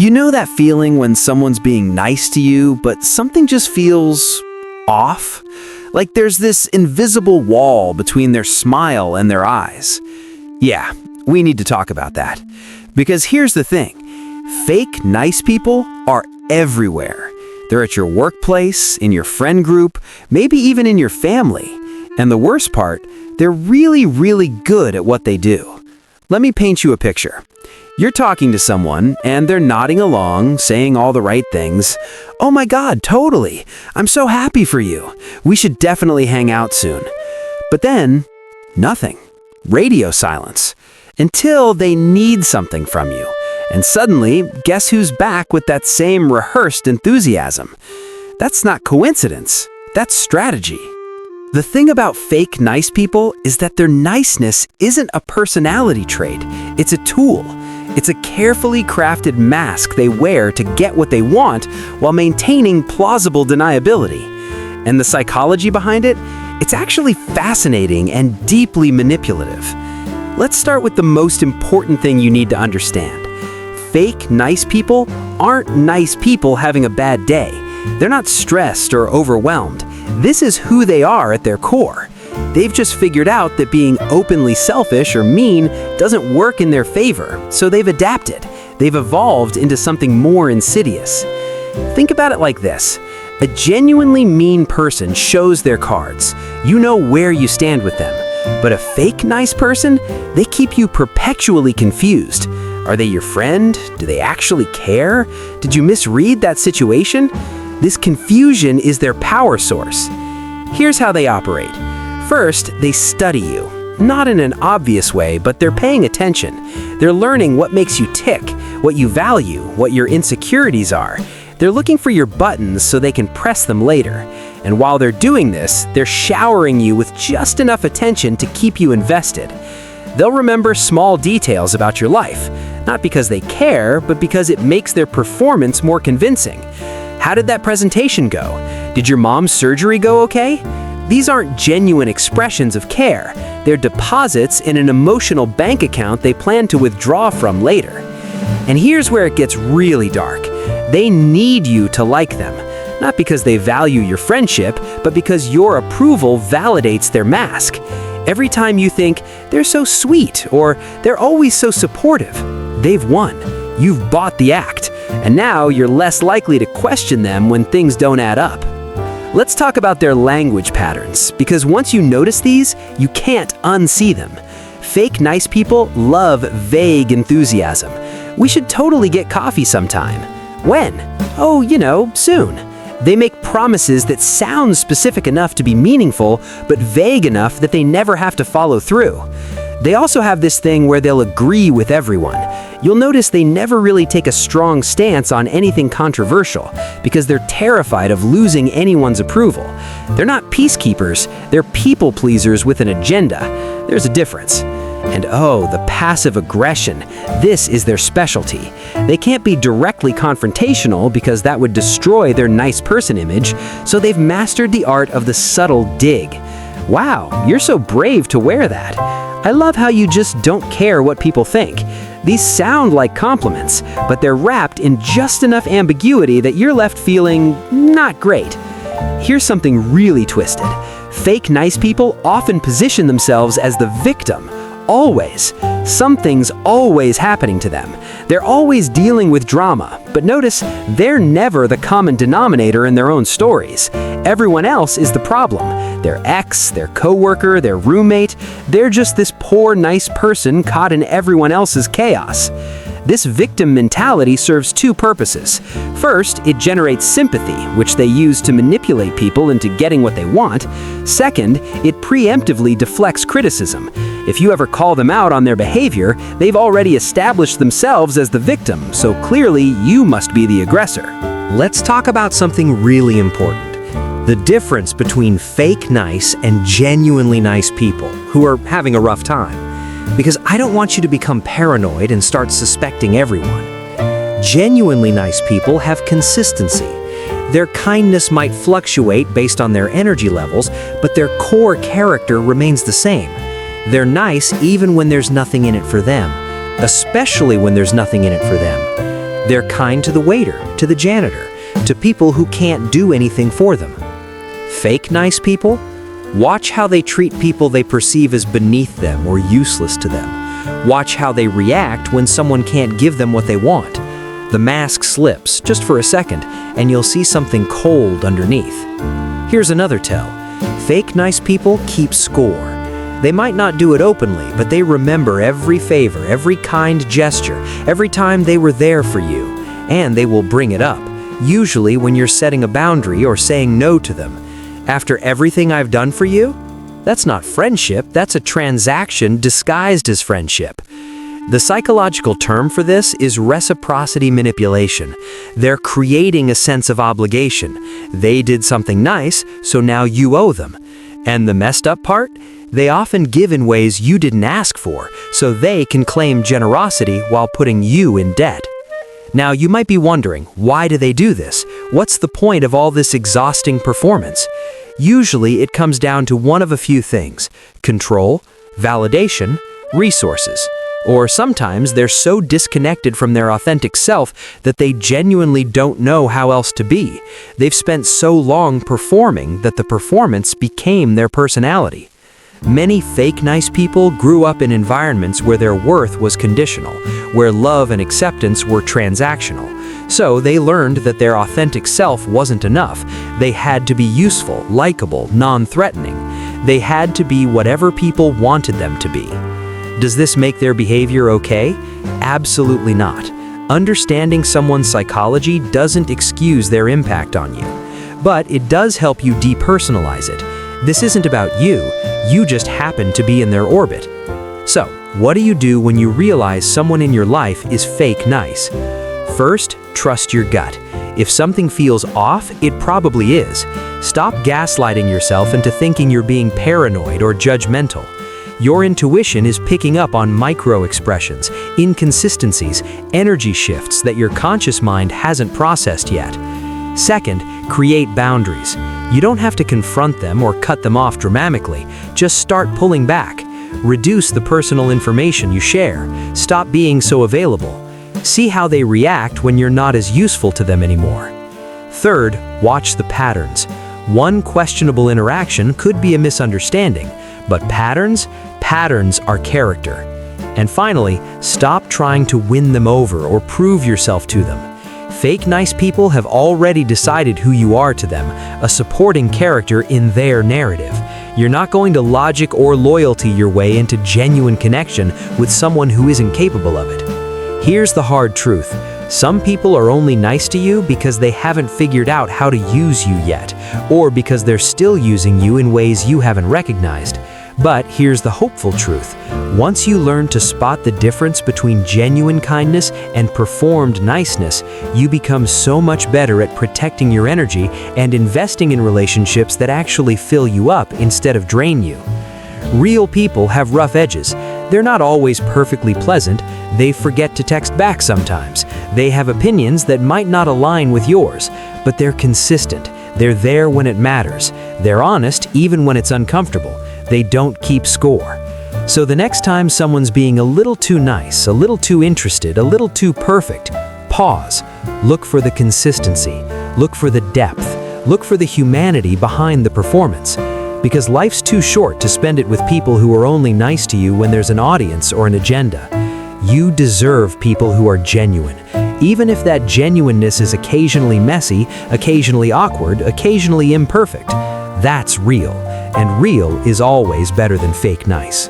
You know that feeling when someone's being nice to you, but something just feels off? Like there's this invisible wall between their smile and their eyes. Yeah, we need to talk about that. Because here's the thing. Fake nice people are everywhere. They're at your workplace, in your friend group, maybe even in your family. And the worst part, they're really, really good at what they do. Let me paint you a picture. You're talking to someone, and they're nodding along, saying all the right things. "Oh my God, totally. I'm so happy for you. We should definitely hang out soon." But then, nothing. Radio silence. Until they need something from you. And suddenly, guess who's back with that same rehearsed enthusiasm? That's not coincidence. That's strategy. The thing about fake nice people is that their niceness isn't a personality trait. It's a tool. It's a carefully crafted mask they wear to get what they want while maintaining plausible deniability. And the psychology behind it? It's actually fascinating and deeply manipulative. Let's start with the most important thing you need to understand. Fake nice people aren't nice people having a bad day. They're not stressed or overwhelmed. This is who they are at their core. They've just figured out that being openly selfish or mean doesn't work in their favor, so they've adapted. They've evolved into something more insidious. Think about it like this. A genuinely mean person shows their cards. You know where you stand with them. But a fake nice person, they keep you perpetually confused. Are they your friend? Do they actually care? Did you misread that situation? This confusion is their power source. Here's how they operate. First, they study you. Not in an obvious way, but they're paying attention. They're learning what makes you tick, what you value, what your insecurities are. They're looking for your buttons so they can press them later. And while they're doing this, they're showering you with just enough attention to keep you invested. They'll remember small details about your life, not because they care, but because it makes their performance more convincing. How did that presentation go? Did your mom's surgery go okay? These aren't genuine expressions of care. They're deposits in an emotional bank account they plan to withdraw from later. And here's where it gets really dark. They need you to like them, not because they value your friendship, but because your approval validates their mask. Every time you think, "They're so sweet," or "They're always so supportive," they've won. You've bought the act. And now you're less likely to question them when things don't add up. Let's talk about their language patterns, because once you notice these, you can't unsee them. Fake nice people love vague enthusiasm. "We should totally get coffee sometime." When? "Oh, soon." They make promises that sound specific enough to be meaningful, but vague enough that they never have to follow through. They also have this thing where they'll agree with everyone. You'll notice they never really take a strong stance on anything controversial because they're terrified of losing anyone's approval. They're not peacekeepers, they're people pleasers with an agenda. There's a difference. And oh, the passive aggression. This is their specialty. They can't be directly confrontational because that would destroy their nice person image, so they've mastered the art of the subtle dig. "Wow, you're so brave to wear that. I love how you just don't care what people think." These sound like compliments, but they're wrapped in just enough ambiguity that you're left feeling not great. Here's something really twisted. Fake nice people often position themselves as the victim. Always. Something's always happening to them. They're always dealing with drama, but notice they're never the common denominator in their own stories. Everyone else is the problem. Their ex, their coworker, their roommate. They're just this poor, nice person caught in everyone else's chaos. This victim mentality serves two purposes. First, it generates sympathy, which they use to manipulate people into getting what they want. Second, it preemptively deflects criticism. If you ever call them out on their behavior, they've already established themselves as the victim, so clearly you must be the aggressor. Let's talk about something really important. The difference between fake nice and genuinely nice people who are having a rough time. Because I don't want you to become paranoid and start suspecting everyone. Genuinely nice people have consistency. Their kindness might fluctuate based on their energy levels, but their core character remains the same. They're nice even when there's nothing in it for them, especially when there's nothing in it for them. They're kind to the waiter, to the janitor, to people who can't do anything for them. Fake nice people? Watch how they treat people they perceive as beneath them or useless to them. Watch how they react when someone can't give them what they want. The mask slips, just for a second, and you'll see something cold underneath. Here's another tell. Fake nice people keep score. They might not do it openly, but they remember every favor, every kind gesture, every time they were there for you, and they will bring it up, usually when you're setting a boundary or saying no to them. After everything I've done for you? That's not friendship, that's a transaction disguised as friendship. The psychological term for this is reciprocity manipulation. They're creating a sense of obligation. They did something nice, so now you owe them. And the messed up part? They often give in ways you didn't ask for, so they can claim generosity while putting you in debt. Now, you might be wondering, why do they do this? What's the point of all this exhausting performance? Usually, it comes down to one of a few things: control, validation, resources. Or sometimes they're so disconnected from their authentic self that they genuinely don't know how else to be. They've spent so long performing that the performance became their personality. Many fake nice people grew up in environments where their worth was conditional, where love and acceptance were transactional. So they learned that their authentic self wasn't enough. They had to be useful, likable, non-threatening. They had to be whatever people wanted them to be. Does this make their behavior okay? Absolutely not. Understanding someone's psychology doesn't excuse their impact on you, but it does help you depersonalize it. This isn't about you just happen to be in their orbit. So, what do you do when you realize someone in your life is fake nice? First, trust your gut. If something feels off, it probably is. Stop gaslighting yourself into thinking you're being paranoid or judgmental. Your intuition is picking up on micro-expressions, inconsistencies, energy shifts that your conscious mind hasn't processed yet. Second, create boundaries. You don't have to confront them or cut them off dramatically. Just start pulling back. Reduce the personal information you share. Stop being so available. See how they react when you're not as useful to them anymore. Third, watch the patterns. One questionable interaction could be a misunderstanding, but patterns are character. And finally, stop trying to win them over or prove yourself to them. Fake nice people have already decided who you are to them, a supporting character in their narrative. You're not going to logic or loyalty your way into genuine connection with someone who isn't capable of it. Here's the hard truth. Some people are only nice to you because they haven't figured out how to use you yet, or because they're still using you in ways you haven't recognized. But here's the hopeful truth. Once you learn to spot the difference between genuine kindness and performed niceness, you become so much better at protecting your energy and investing in relationships that actually fill you up instead of drain you. Real people have rough edges. They're not always perfectly pleasant. They forget to text back sometimes. They have opinions that might not align with yours, but they're consistent. They're there when it matters. They're honest even when it's uncomfortable. They don't keep score. So the next time someone's being a little too nice, a little too interested, a little too perfect, pause. Look for the consistency. Look for the depth. Look for the humanity behind the performance. Because life's too short to spend it with people who are only nice to you when there's an audience or an agenda. You deserve people who are genuine. Even if that genuineness is occasionally messy, occasionally awkward, occasionally imperfect. That's real. And real is always better than fake nice.